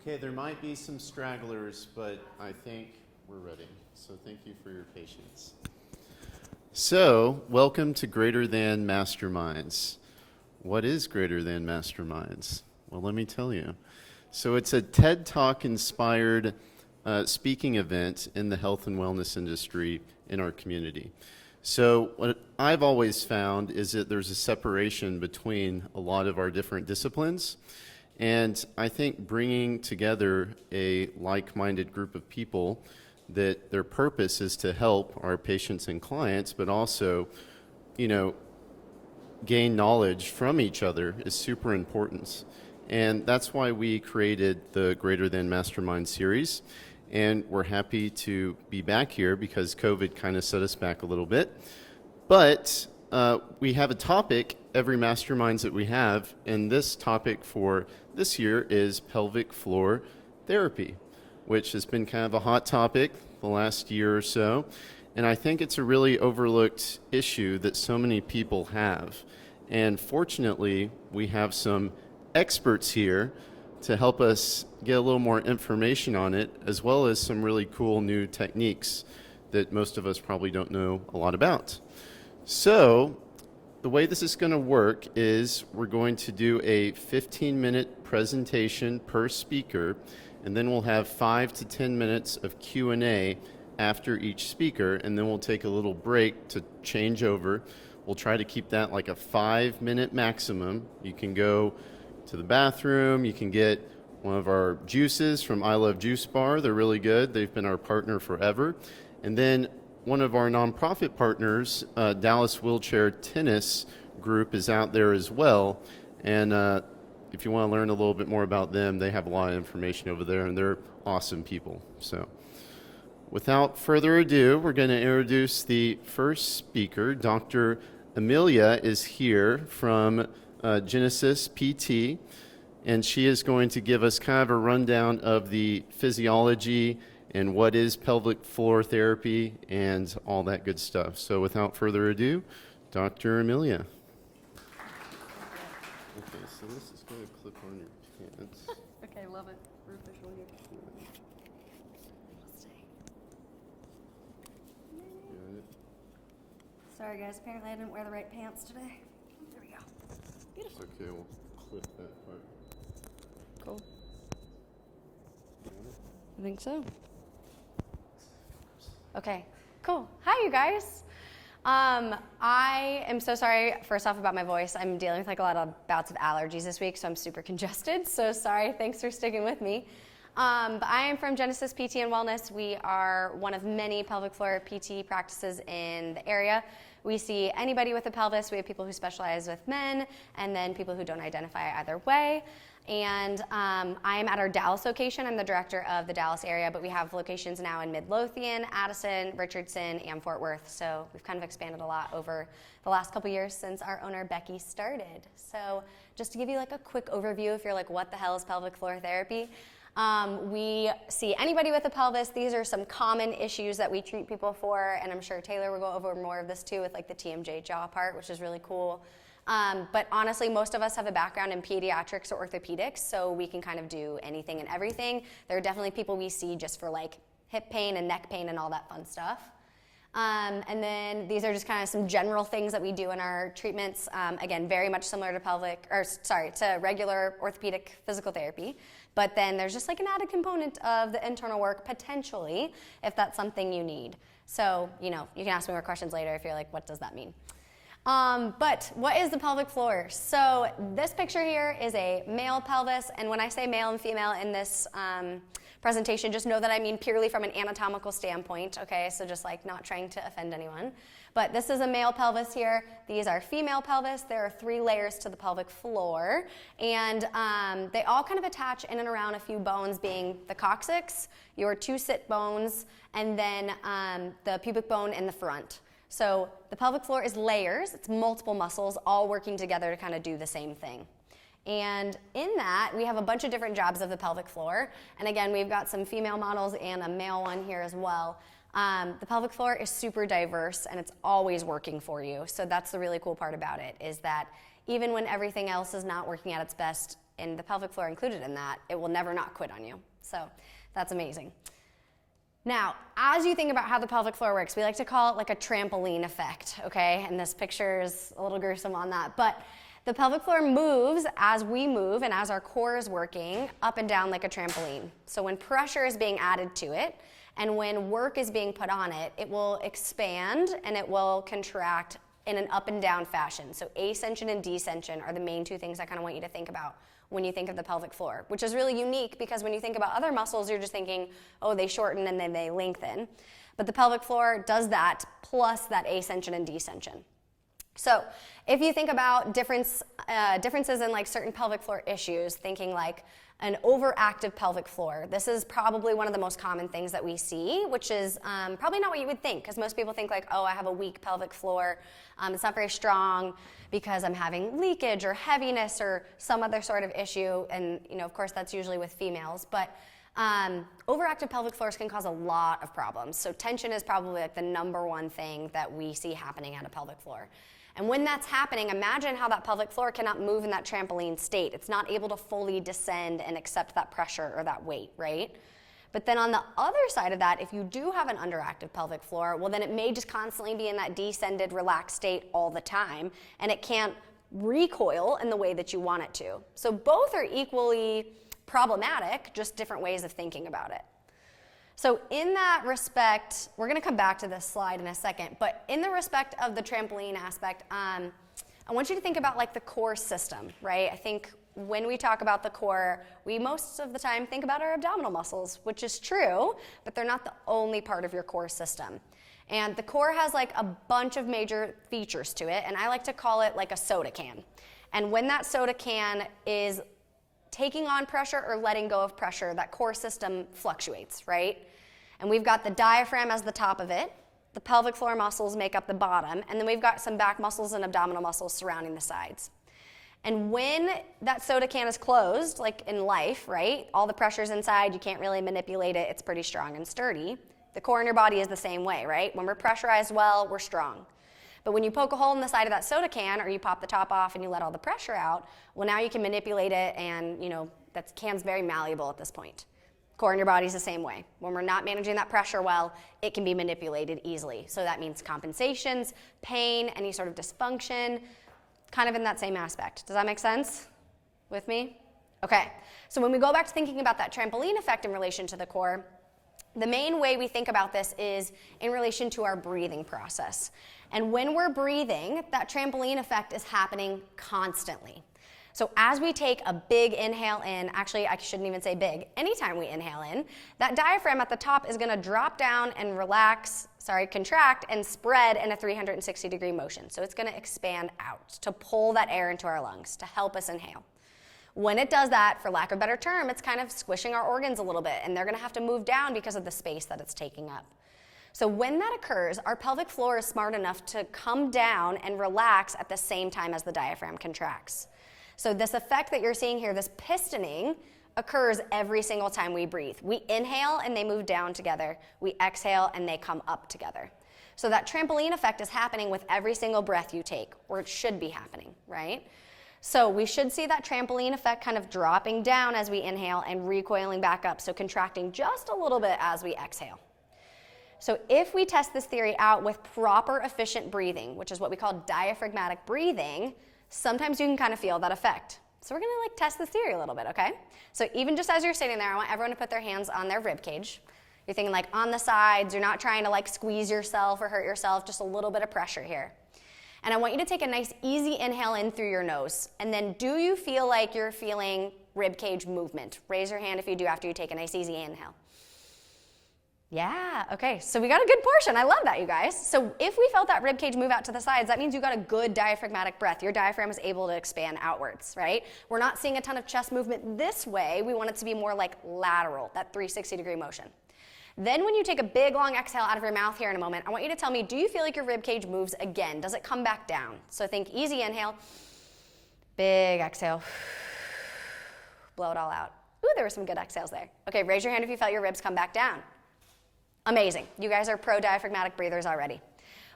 Okay, there might be some stragglers, but I think we're ready. So thank you for your patience. So, welcome to Greater Than Masterminds. What is Greater Than Masterminds? Well, let me tell you. So it's a TED Talk inspired speaking event in the health and wellness industry in our community. So what I've always found is that there's a separation between a lot of our different disciplines. And I think bringing together a like-minded group of people that their purpose is to help our patients and clients, but also, gain knowledge from each other is super important. And that's why we created the Greater Than Mastermind series. And we're happy to be back here because COVID kind of set us back a little bit. But we have a topic every Masterminds that we have, and this topic for this year is pelvic floor therapy, which has been kind of a hot topic the last year or so. And I think it's a really overlooked issue that so many people have. And fortunately, we have some experts here to help us get a little more information on it, as well as some really cool new techniques that most of us probably don't know a lot about. So the way this is going to work is we're going to do a 15-minute presentation per speaker, and then we'll have 5 to 10 minutes of Q&A after each speaker, and then we'll take a little break to change over. We'll try to keep that like a 5-minute maximum. You can go to the bathroom, you can get one of our juices from I Love Juice Bar. They're really good. They've been our partner forever. And then one of our nonprofit partners, Dallas Wheelchair Tennis Group, is out there as well. And if you want to learn a little bit more about them, they have a lot of information over there, and they're awesome people. So without further ado, we're going to introduce the first speaker. Dr. Amelia is here from Genesis PT, and she is going to give us kind of a rundown of the physiology and what is pelvic floor therapy and all that good stuff. So without further ado, Dr. Amelia. Okay, so this is going to clip on your pants. Okay, love it. We're official here. Got it. Sorry guys, apparently I didn't wear the right pants today. There we go. Beautiful. It's okay, we'll clip that part. Cool. Got it? I think so. Okay, cool. Hi, you guys. I am so sorry, first off, about my voice. I'm dealing with like a lot of bouts of allergies this week, so I'm super congested. So sorry, thanks for sticking with me. But I am from Genesis PT and Wellness. We are one of many pelvic floor PT practices in the area. We see anybody with a pelvis. We have people who specialize with men, and then people who don't identify either way. And I'm at our Dallas location. I'm the director of the Dallas area, but we have locations now in Midlothian, Addison, Richardson, and Fort Worth. So we've kind of expanded a lot over the last couple years since our owner, Becky, started. So just to give you like a quick overview, if you're like, what the hell is pelvic floor therapy? We see anybody with a pelvis. These are some common issues that we treat people for, and I'm sure Taylor will go over more of this too with like the TMJ jaw part, which is really cool. But honestly, most of us have a background in pediatrics or orthopedics, so we can kind of do anything and everything. There are definitely people we see just for like hip pain and neck pain and all that fun stuff. And then these are just kind of some general things that we do in our treatments. Again, very much similar to to regular orthopedic physical therapy. But then there's just like an added component of the internal work potentially, if that's something you need. So, you can ask me more questions later if you're like, what does that mean? But what is the pelvic floor? So this picture here is a male pelvis, and when I say male and female in this presentation, just know that I mean purely from an anatomical standpoint, okay? So just like not trying to offend anyone. But this is a male pelvis here. These are female pelvis. There are 3 layers to the pelvic floor, and they all kind of attach in and around a few bones, being the coccyx, your 2 sit bones, and then the pubic bone in the front. So the pelvic floor is layers. It's multiple muscles all working together to kind of do the same thing. And in that, we have a bunch of different jobs of the pelvic floor. And again, we've got some female models and a male one here as well. The pelvic floor is super diverse, and it's always working for you. So that's the really cool part about it, is that even when everything else is not working at its best, and the pelvic floor included in that, it will never not quit on you. So that's amazing. Now, as you think about how the pelvic floor works, we like to call it like a trampoline effect, okay? And this picture is a little gruesome on that, but the pelvic floor moves as we move and as our core is working up and down like a trampoline. So when pressure is being added to it and when work is being put on it, it will expand and it will contract in an up and down fashion. So ascension and descension are the main two things I kind of want you to think about when you think of the pelvic floor, which is really unique because when you think about other muscles, you're just thinking, oh, they shorten and then they lengthen. But the pelvic floor does that plus that ascension and descension. So if you think about differences in like certain pelvic floor issues, thinking like an overactive pelvic floor, this is probably one of the most common things that we see, which is probably not what you would think, because most people think like, oh, I have a weak pelvic floor, it's not very strong because I'm having leakage or heaviness or some other sort of issue, and of course that's usually with females, but overactive pelvic floors can cause a lot of problems. So tension is probably like the number one thing that we see happening at a pelvic floor. And when that's happening, imagine how that pelvic floor cannot move in that trampoline state. It's not able to fully descend and accept that pressure or that weight, right? But then on the other side of that, if you do have an underactive pelvic floor, well then it may just constantly be in that descended, relaxed state all the time, and it can't recoil in the way that you want it to. So both are equally problematic, just different ways of thinking about it. So in that respect, we're going to come back to this slide in a second, but in the respect of the trampoline aspect, I want you to think about like the core system, right? I think when we talk about the core, we most of the time think about our abdominal muscles, which is true, but they're not the only part of your core system. And the core has like a bunch of major features to it, and I like to call it like a soda can. And when that soda can is taking on pressure or letting go of pressure, that core system fluctuates, right? And we've got the diaphragm as the top of it, the pelvic floor muscles make up the bottom, and then we've got some back muscles and abdominal muscles surrounding the sides. And when that soda can is closed, like in life, right, all the pressure's inside, you can't really manipulate it, it's pretty strong and sturdy. The core in your body is the same way, right? When we're pressurized well, we're strong. But when you poke a hole in the side of that soda can or you pop the top off and you let all the pressure out, well, now you can manipulate it, and that can's very malleable at this point. Core in your body is the same way. When we're not managing that pressure well, it can be manipulated easily. So that means compensations, pain, any sort of dysfunction, kind of in that same aspect. Does that make sense with me? Okay, so when we go back to thinking about that trampoline effect in relation to the core, the main way we think about this is in relation to our breathing process. And when we're breathing, that trampoline effect is happening constantly. So as we take a big inhale in, actually I shouldn't even say big, anytime we inhale in, that diaphragm at the top is going to drop down and contract and spread in a 360-degree motion. So it's going to expand out to pull that air into our lungs to help us inhale. When it does that, for lack of a better term, it's kind of squishing our organs a little bit, and they're going to have to move down because of the space that it's taking up. So when that occurs, our pelvic floor is smart enough to come down and relax at the same time as the diaphragm contracts. So this effect that you're seeing here, this pistoning, occurs every single time we breathe. We inhale and they move down together. We exhale and they come up together. So that trampoline effect is happening with every single breath you take, or it should be happening, right? So we should see that trampoline effect kind of dropping down as we inhale and recoiling back up, so contracting just a little bit as we exhale. So if we test this theory out with proper efficient breathing, which is what we call diaphragmatic breathing, sometimes you can kind of feel that effect. So we're going to test this theory a little bit, okay? So even just as you're sitting there, I want everyone to put their hands on their rib cage. You're thinking on the sides, you're not trying to squeeze yourself or hurt yourself, just a little bit of pressure here. And I want you to take a nice easy inhale in through your nose. And then do you feel like you're feeling rib cage movement? Raise your hand if you do after you take a nice easy inhale. Yeah, okay, so we got a good portion. I love that, you guys. So if we felt that rib cage move out to the sides, that means you got a good diaphragmatic breath. Your diaphragm is able to expand outwards, right? We're not seeing a ton of chest movement this way. We want it to be more lateral, that 360-degree motion. Then when you take a big, long exhale out of your mouth here in a moment, I want you to tell me, do you feel like your rib cage moves again? Does it come back down? So think easy inhale, big exhale, blow it all out. Ooh, there were some good exhales there. Okay, raise your hand if you felt your ribs come back down. Amazing. You guys are pro-diaphragmatic breathers already.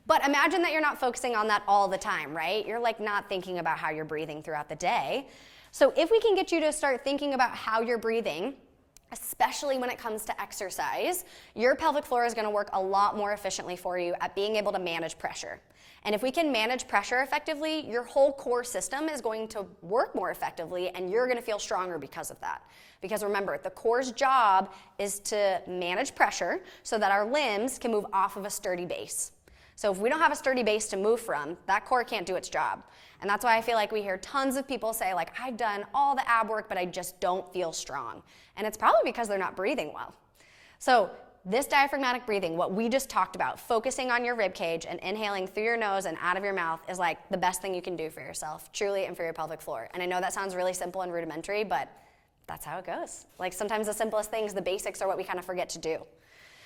But imagine that you're not focusing on that all the time, right? You're not thinking about how you're breathing throughout the day. So if we can get you to start thinking about how you're breathing, especially when it comes to exercise, your pelvic floor is going to work a lot more efficiently for you at being able to manage pressure. And if we can manage pressure effectively, your whole core system is going to work more effectively, and you're going to feel stronger because of that. Because remember, the core's job is to manage pressure so that our limbs can move off of a sturdy base. So if we don't have a sturdy base to move from, that core can't do its job. And that's why I feel like we hear tons of people say, like, I've done all the ab work, but I just don't feel strong. And it's probably because they're not breathing well. So this diaphragmatic breathing, what we just talked about, focusing on your rib cage and inhaling through your nose and out of your mouth, is like the best thing you can do for yourself, truly, and for your pelvic floor. And I know that sounds really simple and rudimentary, but that's how it goes. Like sometimes the simplest things, the basics, are what we kind of forget to do.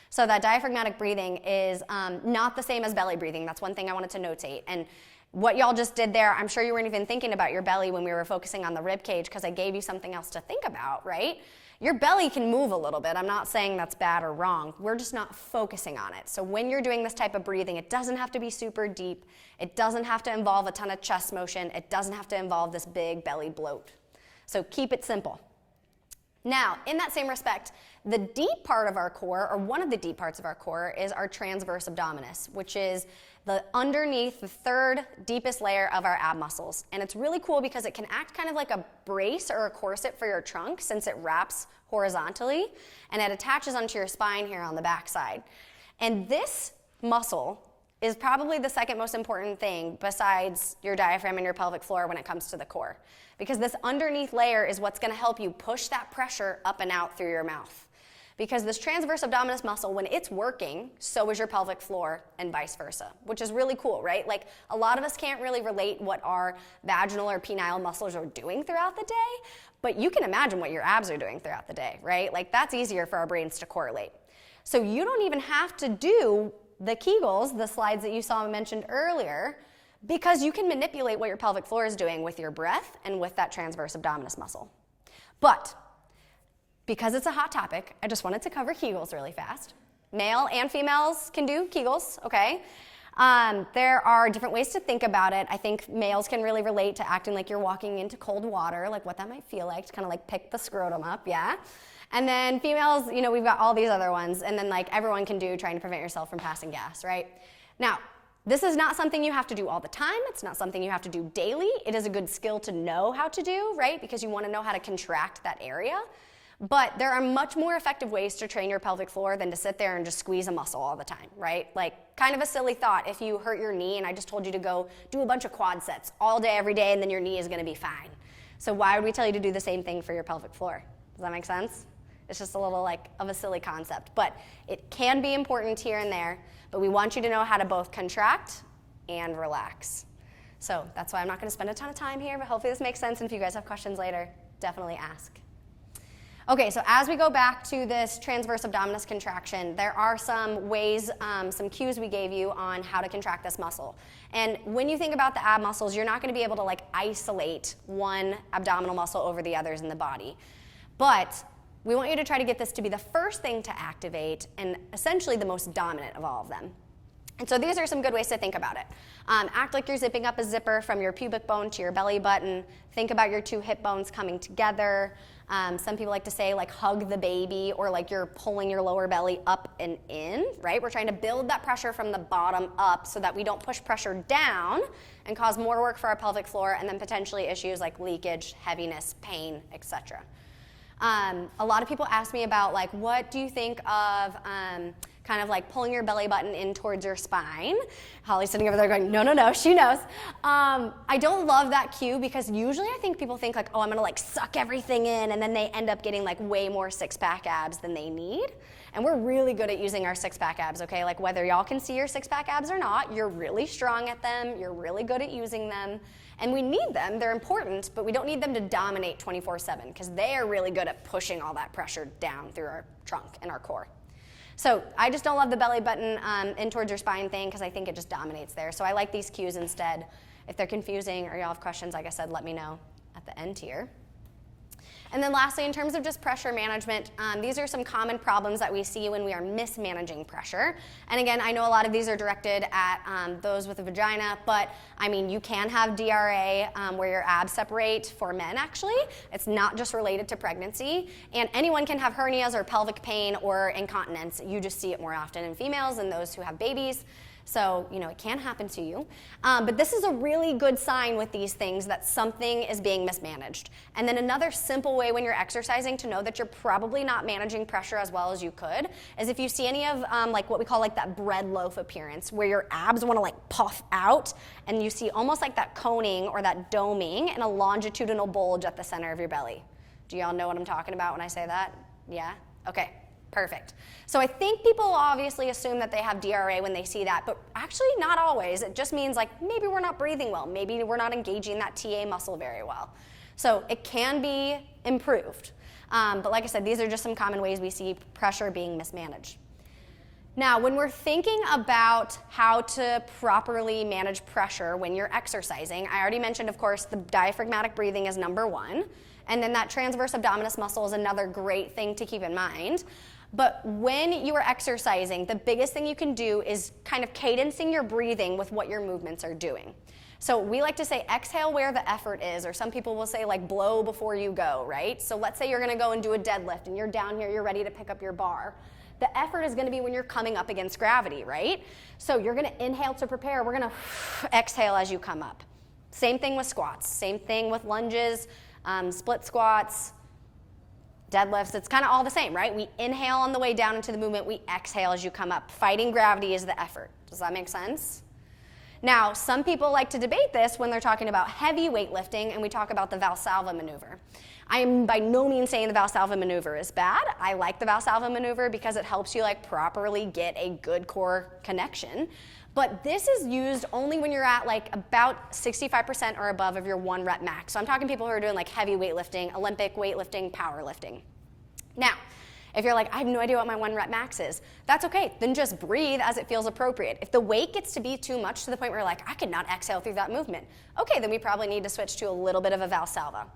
So that diaphragmatic breathing is not the same as belly breathing. That's one thing I wanted to notate. And what y'all just did there, I'm sure you weren't even thinking about your belly when we were focusing on the rib cage, because I gave you something else to think about, right? Your belly can move a little bit. I'm not saying that's bad or wrong. We're just not focusing on it. So when you're doing this type of breathing, it doesn't have to be super deep. It doesn't have to involve a ton of chest motion. It doesn't have to involve this big belly bloat. So keep it simple. Now, in that same respect, the deep part of our core, or one of the deep parts of our core, is our transverse abdominis, which is the underneath, the third deepest layer of our ab muscles. And it's really cool because it can act kind of like a brace or a corset for your trunk, since it wraps horizontally, and it attaches onto your spine here on the back side. And this muscle is probably the second most important thing besides your diaphragm and your pelvic floor when it comes to the core. Because this underneath layer is what's going to help you push that pressure up and out through your mouth. Because this transverse abdominis muscle, when it's working, so is your pelvic floor, and vice versa, which is really cool, right? Like, a lot of us can't really relate what our vaginal or penile muscles are doing throughout the day, but you can imagine what your abs are doing throughout the day, right? Like, that's easier for our brains to correlate. So you don't even have to do the KEGELS, the slides that you saw mentioned earlier, because you can manipulate what your pelvic floor is doing with your breath and with that transverse abdominis muscle. But because it's a hot topic, I just wanted to cover KEGELS really fast. Male and females can do KEGELS, okay? There are different ways to think about it. I think males can really relate to acting like you're walking into cold water, like what that might feel like, to kind of like pick the scrotum up, yeah? And then females, you know, we've got all these other ones, and then like everyone can do trying to prevent yourself from passing gas, right? Now, this is not something you have to do all the time. It's not something you have to do daily. It is a good skill to know how to do, right? Because you want to know how to contract that area. But there are much more effective ways to train your pelvic floor than to sit there and just squeeze a muscle all the time, right? Like, kind of a silly thought if you hurt your knee and I just told you to go do a bunch of quad sets all day, every day, and then your knee is going to be fine. So why would we tell you to do the same thing for your pelvic floor? Does that make sense? It's just a little like of a silly concept, but it can be important here and there, but we want you to know how to both contract and relax. So that's why I'm not going to spend a ton of time here, but hopefully this makes sense, and if you guys have questions later, definitely ask. Okay, so as we go back to this transverse abdominis contraction, there are some ways, some cues we gave you on how to contract this muscle. And when you think about the ab muscles, you're not going to be able to like isolate one abdominal muscle over the others in the body. But we want you to try to get this to be the first thing to activate and essentially the most dominant of all of them. And so these are some good ways to think about it. Act like you're zipping up a zipper from your pubic bone to your belly button. Think about your two hip bones coming together. Some people like to say like hug the baby, or like you're pulling your lower belly up and in, right? We're trying to build that pressure from the bottom up so that we don't push pressure down and cause more work for our pelvic floor, and then potentially issues like leakage, heaviness, pain, etc. A lot of people ask me about like, what do you think of kind of like pulling your belly button in towards your spine? Holly's sitting over there going, no, no, no, she knows. I don't love that cue, because usually I think people think like, oh, I'm gonna like suck everything in, and then they end up getting like way more six-pack abs than they need. And we're really good at using our six-pack abs, okay? Like whether y'all can see your six-pack abs or not, you're really strong at them, you're really good at using them. And we need them, they're important, but we don't need them to dominate 24/7, because they are really good at pushing all that pressure down through our trunk and our core. So I just don't love the belly button in towards your spine thing, because I think it just dominates there. So I like these cues instead. If they're confusing or y'all have questions, like I said, let me know at the end here. And then lastly, in terms of just pressure management, these are some common problems that we see when we are mismanaging pressure. And again, I know a lot of these are directed at those with a vagina, but I mean, you can have DRA where your abs separate for men actually. It's not just related to pregnancy. And anyone can have hernias or pelvic pain or incontinence. You just see it more often in females than those who have babies. So, it can happen to you. But this is a really good sign with these things that something is being mismanaged. And then another simple way when you're exercising to know that you're probably not managing pressure as well as you could is if you see any of like what we call like that bread loaf appearance where your abs want to like puff out and you see almost like that coning or that doming and a longitudinal bulge at the center of your belly. Do y'all know what I'm talking about when I say that? Yeah? Okay. Perfect. So I think people obviously assume that they have DRA when they see that, but actually not always. It just means like maybe we're not breathing well, maybe we're not engaging that TA muscle very well. So it can be improved. But like I said, these are just some common ways we see pressure being mismanaged. Now, when we're thinking about how to properly manage pressure when you're exercising, I already mentioned, of course, the diaphragmatic breathing is number one, and then that transverse abdominis muscle is another great thing to keep in mind. But when you are exercising, the biggest thing you can do is kind of cadencing your breathing with what your movements are doing. So we like to say exhale where the effort is, or some people will say like blow before you go, right? So let's say you're gonna go and do a deadlift and you're down here, you're ready to pick up your bar. The effort is gonna be when you're coming up against gravity, right? So you're gonna inhale to prepare, we're gonna exhale as you come up. Same thing with squats, same thing with lunges, split squats, deadlifts, it's kind of all the same, right? We inhale on the way down into the movement, we exhale as you come up. Fighting gravity is the effort. Does that make sense? Now, some people like to debate this when they're talking about heavy weightlifting and we talk about the VALSALVA maneuver. I am by no means saying the VALSALVA maneuver is bad. I like the VALSALVA maneuver because it helps you like properly get a good core connection. But this is used only when you're at like about 65% or above of your 1 rep max. So I'm talking people who are doing like heavy weightlifting, Olympic weightlifting, powerlifting. Now, if you're like, I have no idea what my 1 rep max is, that's okay. Then just breathe as it feels appropriate. If the weight gets to be too much to the point where you're like, I could not exhale through that movement, okay, then we probably need to switch to a little bit of a VALSALVA.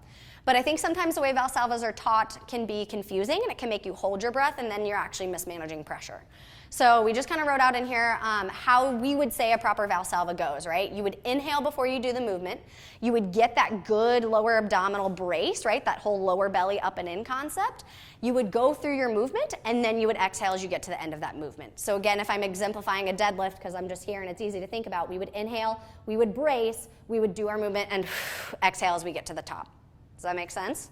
But I think sometimes the way VALSALVAs are taught can be confusing and it can make you hold your breath and then you're actually mismanaging pressure. So we just kind of wrote out in here how we would say a proper VALSALVA goes, right? You would inhale before you do the movement. You would get that good lower abdominal brace, right? That whole lower belly up and in concept. You would go through your movement and then you would exhale as you get to the end of that movement. So again, if I'm exemplifying a deadlift, because I'm just here and it's easy to think about, we would inhale, we would brace, we would do our movement and exhale as we get to the top. Does that make sense?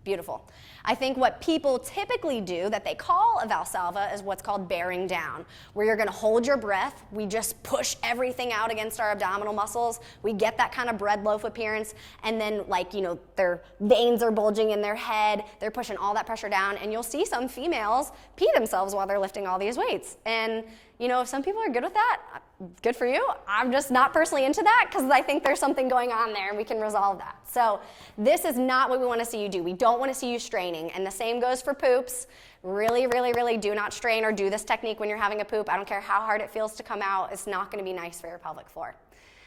Beautiful. I think what people typically do that they call a VALSALVA is what's called bearing down, where you're going to hold your breath. We just push everything out against our abdominal muscles. We get that kind of bread loaf appearance, and then their veins are bulging in their head. They're pushing all that pressure down, and you'll see some females pee themselves while they're lifting all these weights. And if some people are good with that, good for you. I'm just not personally into that because I think there's something going on there and we can resolve that. So this is not what we want to see you do. We don't want to see you straining. And the same goes for poops. Really, really, really do not strain or do this technique when you're having a poop. I don't care how hard it feels to come out. It's not going to be nice for your pelvic floor.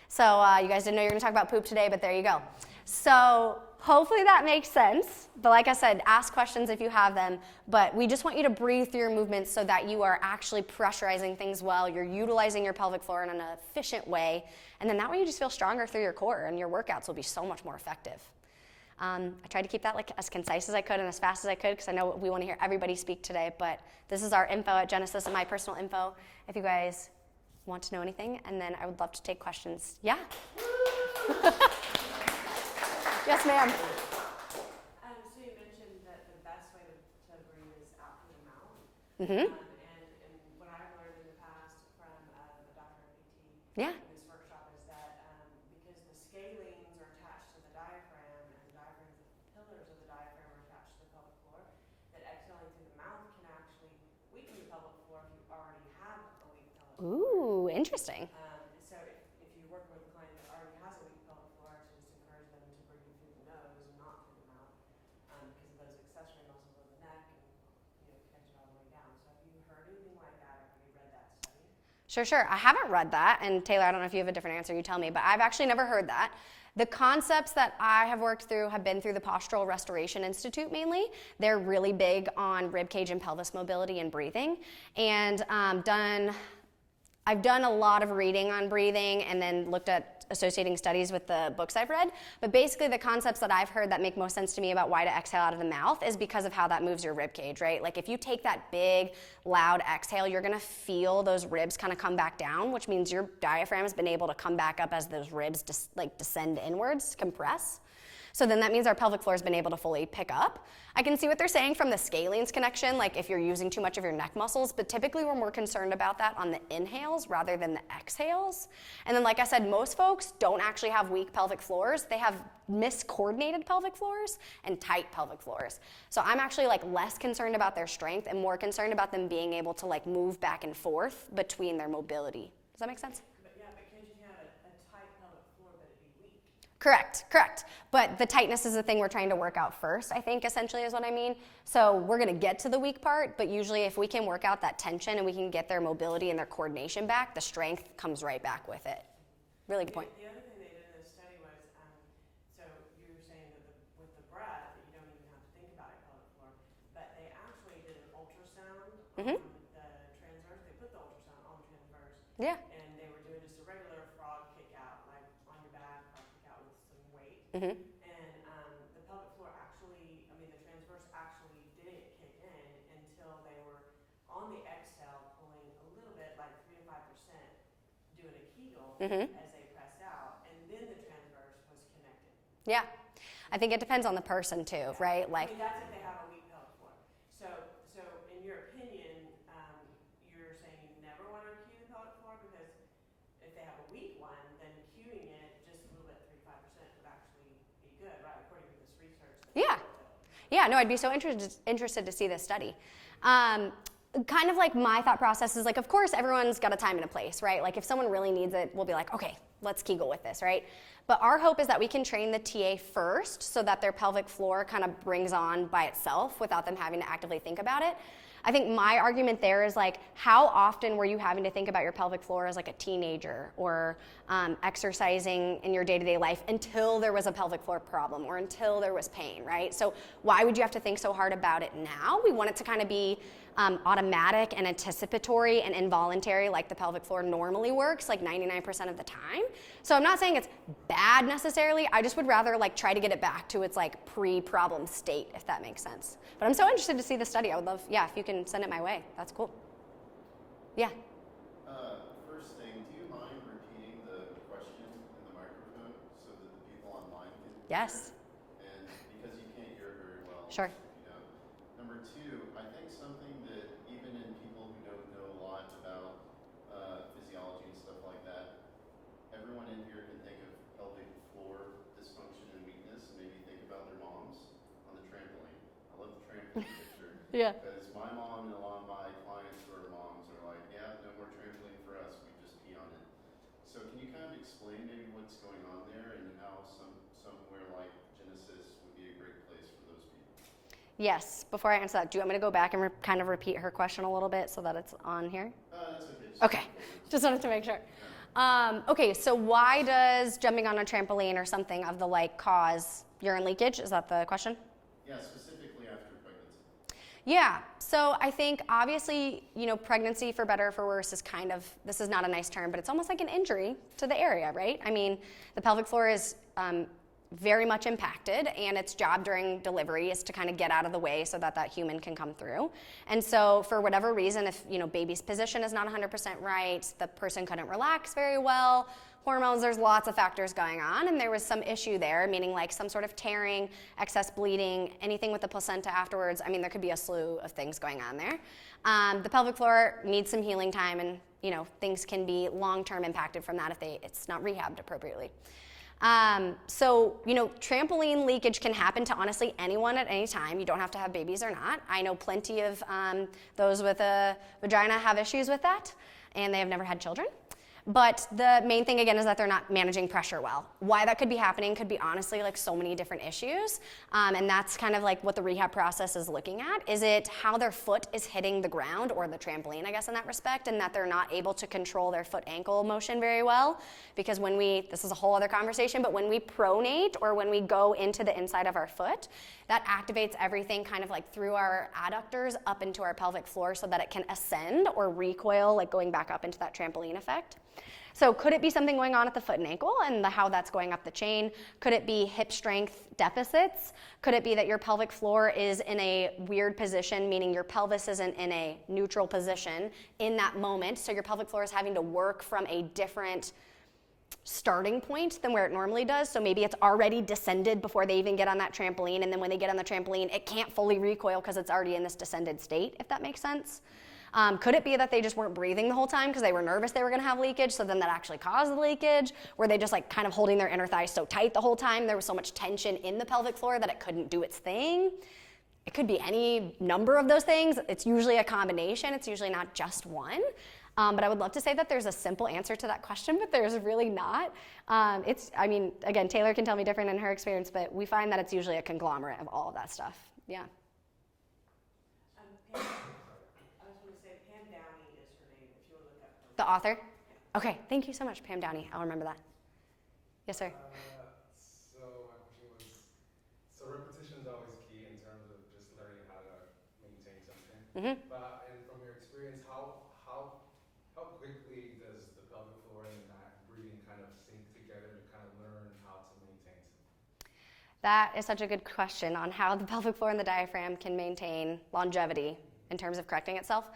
So you guys didn't know you were going to talk about poop today, but there you go. So hopefully that makes sense. But like I said, ask questions if you have them. But we just want you to breathe through your movements so that you are actually pressurizing things well. You're utilizing your pelvic floor in an efficient way. And then that way you just feel stronger through your core and your workouts will be so much more effective. I tried to keep that as concise as I could and as fast as I could because I know we want to hear everybody speak today. But this is our info at Genesis and my personal info if you guys want to know anything. And then I would love to take questions. Yeah? Yes, ma'am. So you mentioned that the best way to breathe is out through the mouth. Mm-hmm. And what I've learned in the past from a doctor at PT Yeah. in this workshop is that because the scalenes are attached to the diaphragm and the pillars of the diaphragm are attached to the pelvic floor, that exhaling through the mouth can actually weaken the pelvic floor if you already have a weak pelvic floor. Ooh, interesting. So if you're working with a client that already has a weak pelvic floor, I should just encourage them to breathe through the nose and not through the mouth because of those accessory muscles of the neck and connected all the way down. So have you heard anything like that or have you read that study? Sure. I haven't read that. And Taylor, I don't know if you have a different answer, you tell me. But I've actually never heard that. The concepts that I have worked through have been through the Postural Restoration Institute mainly. They're really big on rib cage and pelvis mobility and breathing. And I've done a lot of reading on breathing and then looked at associating studies with the books I've read. But basically the concepts that I've heard that make most sense to me about why to exhale out of the mouth is because of how that moves your rib cage, right? Like if you take that big, loud exhale, you're gonna feel those ribs kind of come back down, which means your diaphragm has been able to come back up as those ribs descend inwards, compress. So then that means our pelvic floor has been able to fully pick up. I can see what they're saying from the scalenes connection, like if you're using too much of your neck muscles, but typically we're more concerned about that on the inhales rather than the exhales. And then like I said, most folks don't actually have weak pelvic floors. They have miscoordinated pelvic floors and tight pelvic floors. So I'm actually like less concerned about their strength and more concerned about them being able to like move back and forth between their mobility. Does that make sense? Correct. But the tightness is the thing we're trying to work out first, I think, essentially is what I mean. So we're going to get to the weak part, but usually if we can work out that tension and we can get their mobility and their coordination back, the strength comes right back with it. Really good point. The other thing they did in this study was, so you were saying that with the breath, that you don't even have to think about your pelvic floor, but they actually did an ultrasound on the transverse. They put the ultrasound on the transverse. Yeah. And they were doing just a regular frog kick out, like on your back, frog kick out with some weight. Mm-hmm. And the pelvic floor actually, the transverse actually didn't kick in until they were on the exhale, pulling a little bit, like 3 to 5%, doing a Kegel as they pressed out, and then the transverse was connected. Yeah. I think it depends on the person too, right? Like, that's if they have a weak pelvic floor. So in your opinion, you're saying you never want to cue the pelvic floor because if they have a weak one, then cueing it just a little bit, 3 to 5%, would actually be good, right? According to this research. Yeah, no, I'd be so interested to see this study. Kind of like my thought process is like, of course, everyone's got a time and a place, right? Like if someone really needs it, we'll be like, okay, let's Kegel with this, right? But our hope is that we can train the TA first so that their pelvic floor kind of brings on by itself without them having to actively think about it. I think my argument there is like, how often were you having to think about your pelvic floor as like a teenager or exercising in your day-to-day life until there was a pelvic floor problem or until there was pain, right? So why would you have to think so hard about it now? We want it to kind of be automatic and anticipatory and involuntary like the pelvic floor normally works like 99% of the time. So I'm not saying it's bad necessarily. I just would rather like try to get it back to its like pre-problem state, if that makes sense. But I'm so interested to see the study. I would love, if you can send it my way. That's cool. Yeah. First thing, do you mind repeating the question in the microphone so that the people online can Yes. hear? And because you can't hear very well. Sure. Number two, I think something that even in people who don't know a lot about physiology and stuff like that, everyone in here can think of pelvic floor dysfunction and weakness and maybe think about their moms on the trampoline. I love the trampoline picture. Yeah. Because my mom and a lot of my clients who are moms are like, yeah, no more trampoline for us, we just pee on it. So can you kind of explain maybe what's going on there and how somewhere like Genesis would be a great place for those people? Yes. Before I answer that, do you want me to go back and kind of repeat her question a little bit so that it's on here? That's okay. Okay. Just wanted to make sure. Okay, so why does jumping on a trampoline or something of the like cause urine leakage? Is that the question? Yeah, specifically after pregnancy. Yeah, so I think obviously, pregnancy for better or for worse is kind of, this is not a nice term, but it's almost like an injury to the area, right? I mean, the pelvic floor is very much impacted, and its job during delivery is to kind of get out of the way so that human can come through. And so for whatever reason, if baby's position is not 100% right, the person couldn't relax very well, hormones, there's lots of factors going on, and there was some issue there, meaning like some sort of tearing, excess bleeding, anything with the placenta afterwards. I mean, there could be a slew of things going on there. The pelvic floor needs some healing time, and things can be long-term impacted from that if it's not rehabbed appropriately. So trampoline leakage can happen to honestly anyone at any time. You don't have to have babies or not. I know plenty of those with a vagina have issues with that, and they have never had children. But the main thing, again, is that they're not managing pressure well. Why that could be happening could be honestly like so many different issues. And that's kind of like what the rehab process is looking at. Is it how their foot is hitting the ground or the trampoline, I guess, in that respect, and that they're not able to control their foot-ankle motion very well? Because when this is a whole other conversation, but when we pronate or when we go into the inside of our foot, that activates everything kind of like through our adductors up into our pelvic floor so that it can ascend or recoil, like going back up into that trampoline effect. So could it be something going on at the foot and ankle and how that's going up the chain? Could it be hip strength deficits? Could it be that your pelvic floor is in a weird position, meaning your pelvis isn't in a neutral position in that moment, so your pelvic floor is having to work from a different starting point than where it normally does? So maybe it's already descended before they even get on that trampoline, and then when they get on the trampoline, it can't fully recoil because it's already in this descended state, if that makes sense. Could it be that they just weren't breathing the whole time because they were nervous they were going to have leakage, so then that actually caused the leakage? Were they just like kind of holding their inner thighs so tight the whole time? There was so much tension in the pelvic floor that it couldn't do its thing. It could be any number of those things. It's usually a combination. It's usually not just one. But I would love to say that there's a simple answer to that question, but there's really not. Again, Taylor can tell me different in her experience, but we find that it's usually a conglomerate of all of that stuff. Yeah. The author? Okay, thank you so much, Pam Downey. I'll remember that. Yes, sir. So my question was, so repetition is always key in terms of just learning how to maintain something. Mm-hmm. But and from your experience, how quickly does the pelvic floor and the breathing kind of sync together to kind of learn how to maintain something? That is such a good question on how the pelvic floor and the diaphragm can maintain longevity in terms of correcting itself.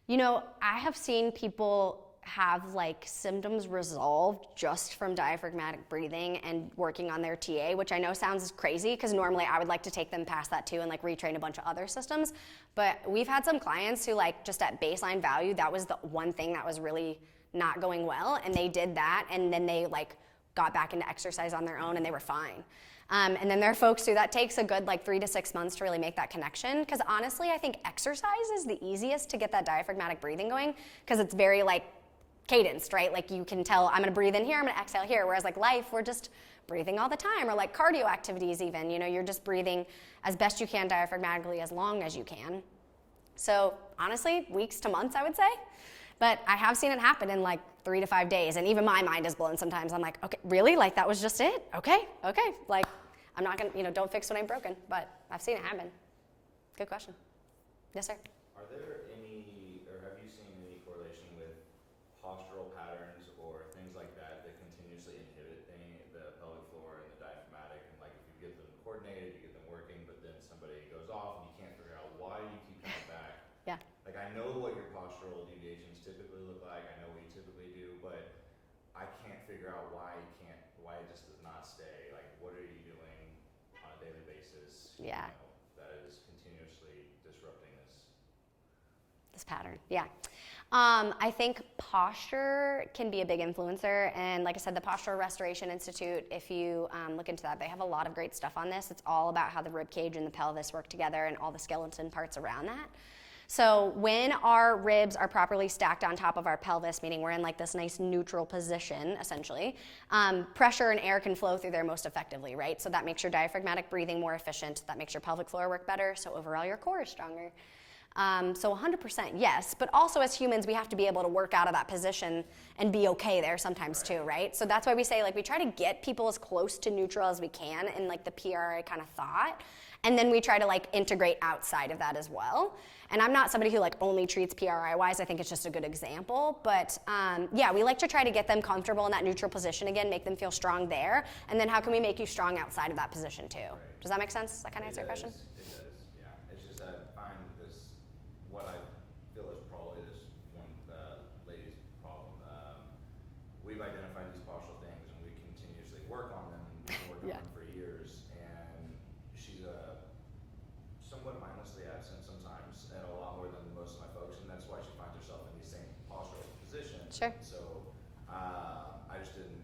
You know, I have seen people have like symptoms resolved just from diaphragmatic breathing and working on their TA, which I know sounds crazy because normally I would like to take them past that too and like retrain a bunch of other systems. But we've had some clients who like just at baseline value, that was the one thing that was really not going well, and they did that, and then they like got back into exercise on their own and they were fine. And then there are folks who that takes a good like 3 to 6 months to really make that connection, because honestly I think exercise is the easiest to get that diaphragmatic breathing going because it's very like cadenced, right? Like you can tell I'm going to breathe in here, I'm going to exhale here, whereas like life we're just breathing all the time, or like cardio activities even, you know, you're just breathing as best you can diaphragmatically as long as you can. So honestly, weeks to months I would say. But I have seen it happen in like 3 to 5 days, and even my mind is blown sometimes. I'm like, okay, really? Like that was just it? Okay. Like I'm not gonna, don't fix what ain't broken, but I've seen it happen. Good question. Yes, sir? Are there any, or have you seen any correlation with postural patterns or things like that that continuously inhibit the pelvic floor and the diaphragmatic? And like if you get them coordinated, you get them working, but then somebody goes off and you can't figure out why you keep coming back. Yeah. Like I know what your postural deviations typically look like, I know what you typically do, but I can't figure out why it just does not stay. Like what are you doing on a daily basis? Yeah. That is continuously disrupting This pattern, yeah. I think posture can be a big influencer, and like I said, the Postural Restoration Institute, if you look into that, they have a lot of great stuff on this. It's all about how the rib cage and the pelvis work together and all the skeleton parts around that. So when our ribs are properly stacked on top of our pelvis, meaning we're in like this nice neutral position, essentially, pressure and air can flow through there most effectively, right? So that makes your diaphragmatic breathing more efficient. That makes your pelvic floor work better. So overall, your core is stronger. So 100% yes, but also as humans, we have to be able to work out of that position and be okay there sometimes too, right? So that's why we say like we try to get people as close to neutral as we can in like the PRI kind of thought, and then we try to like integrate outside of that as well. And I'm not somebody who like only treats PRI wise. I think it's just a good example, but yeah, we like to try to get them comfortable in that neutral position again, make them feel strong there, and then how can we make you strong outside of that position too? Right. Does that make sense? Does that kind of answer your question? It does, yeah. It's just I find this, what I feel is probably this one lady's problem. We've identified these postural things and we continuously work on them, and we've been working on them for years, and she's somewhat mindlessly absent sometimes, and a lot more than most of my folks, and that's why she finds herself in these same postural positions. Sure. So I just didn't,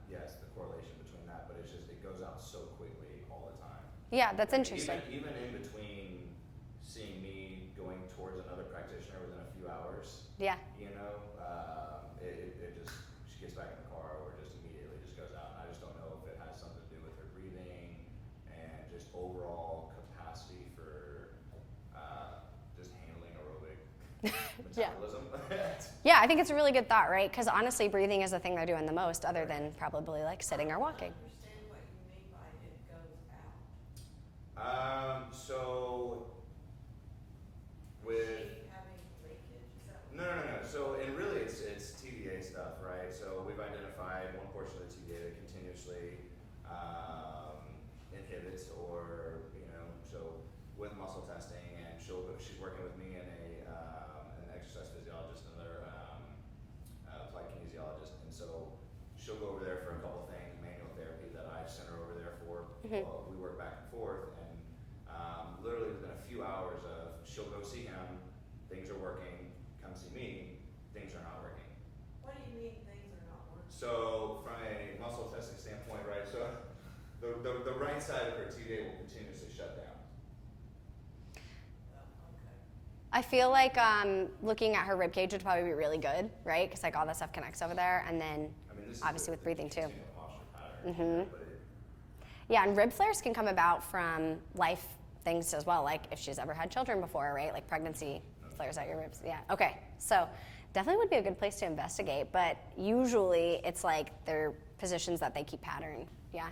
yes, the correlation between that, but it's just, it goes out so quickly all the time. Yeah, that's interesting. Even in between seeing me going towards another practitioner within a few hours. Yeah. Yeah, I think it's a really good thought, right? Because honestly, breathing is the thing they're doing the most, other than probably like sitting or walking. I understand what you mean by it goes out. So with Having leakage, is that what? no. So and really, it's TDA stuff, right? So we've identified one portion of the TDA that continuously inhibits, or so with muscle testing, and she's working with me and an exercise physiologist, another applied kinesiologist, and so she'll go over there for a couple things, manual therapy that I sent her over there for. Well, we work back and forth, and literally within a few hours of she'll go see him, things are working, come see me, things are not working. What do you mean things are not working? So from a muscle testing standpoint, right, so the right side of her TDA will continuously shut down. Okay. I feel like looking at her rib cage would probably be really good, right? Because like all that stuff connects over there, and then I mean, this obviously is with breathing too. continual posture pattern, but Yeah, and rib flares can come about from life things as well, like if she's ever had children before, right? Like pregnancy flares out your ribs. Yeah. Okay. So definitely would be a good place to investigate, but usually it's like they're positions that they keep pattern. Yeah.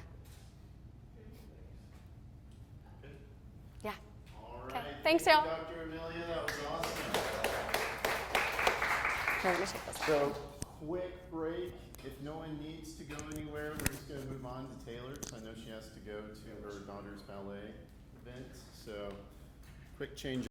Yeah. All Okay, right. thanks, Thank y'all. you, Dr. Amelia. That was awesome. Here, let me take this. So, quick break. If no one needs to go anywhere, we're just going to move on to Taylor, because I know she has to go to her daughter's ballet event. So, quick change.